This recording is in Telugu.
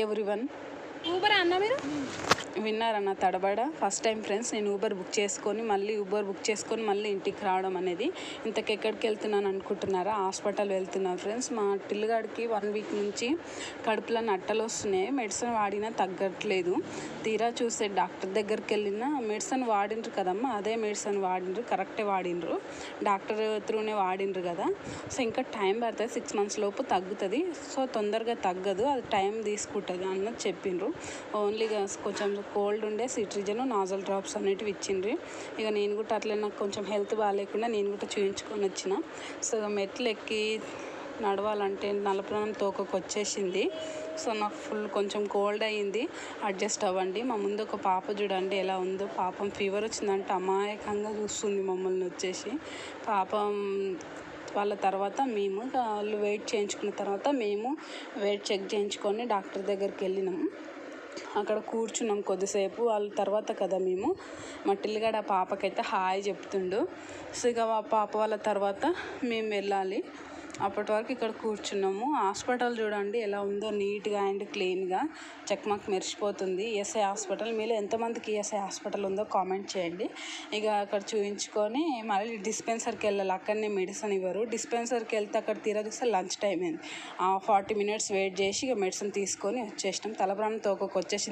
ఎవ్రీవన్, ఊబర్ అన్న మీరు విన్నారన్న తడబడ ఫస్ట్ టైం ఫ్రెండ్స్ నేను ఊబర్ బుక్ చేసుకొని మళ్ళీ ఇంటికి రావడం అనేది. ఇంతకెక్కడికి వెళ్తున్నాను అనుకుంటున్నారా? హాస్పిటల్ వెళ్తున్నాను ఫ్రెండ్స్. మా టిల్లుగాడికి 1 వీక్ నుంచి కడుపులో నట్టలు వస్తున్నాయి. మెడిసిన్ వాడినా తగ్గట్లేదు. తీరా చూస్తే డాక్టర్ దగ్గరికి వెళ్ళిన మెడిసిన్ వాడిండ్రు కదమ్మా, అదే మెడిసిన్ వాడిండ్రు, కరెక్టే వాడిండ్రు, డాక్టర్ త్రూనే వాడిండ్రు కదా. సో ఇంకా టైం పడుతుంది, 6 months లోపు తగ్గుతుంది. సో తొందరగా తగ్గదు, అది టైం తీసుకుంటుంది అన్నది చెప్పిండ్రు. ఓన్లీగా కొంచెం కోల్డ్ ఉండే సిట్రిజన్ నాజల్ డ్రాప్స్ అనేటివి ఇచ్చిండ్రు. ఇక నేను కూడా అట్లా నాకు కొంచెం హెల్త్ బాగాలేకుండా నేను కూడా చూయించుకొని వచ్చిన. సో మెట్లు ఎక్కి నడవాలంటే నలపడం తోకకు వచ్చేసింది. సో నాకు ఫుల్ కొంచెం కోల్డ్ అయ్యింది, అడ్జస్ట్ అవ్వండి. మా ముందు ఒక పాప చూడండి ఎలా ఉందో, పాపం ఫీవర్ వచ్చిందంటే అమాయకంగా చూస్తుంది మమ్మల్ని వచ్చేసి. పాపం వాళ్ళ తర్వాత మేము వాళ్ళు వెయిట్ చేయించుకున్న తర్వాత మేము వెయిట్ చెక్ చేయించుకొని డాక్టర్ దగ్గరికి వెళ్ళినాము. అక్కడ కూర్చున్నాం కొద్దిసేపు. వాళ్ళ తర్వాత కదా మేము మా టిల్లుగాడు ఆ పాపకైతే హాయ్ చెప్తుండు. సో ఇక ఆ పాప వాళ్ళ తర్వాత మేము వెళ్ళాలి. అప్పటి వరకు ఇక్కడ కూర్చున్నాము. హాస్పిటల్ చూడండి ఎలా ఉందో, నీట్గా అండ్ క్లీన్గా చెక్మక్ మెరిసిపోతుంది. ESI hospital. మీలో ఎంతమందికి ఈఎస్ఐ హాస్పిటల్ ఉందో కామెంట్ చేయండి. ఇక అక్కడ చూపించుకొని మళ్ళీ డిస్పెన్సర్కి వెళ్ళాలి. అక్కడనే మెడిసిన్ ఇవ్వరు. డిస్పెన్సర్కి వెళ్తే అక్కడ తీరా చూస్తే లంచ్ టైం అయింది. 40 minutes వెయిట్ చేసి ఇక మెడిసిన్ తీసుకొని వచ్చేసినాం. తలప్రాణం తోకకు వచ్చేసింది.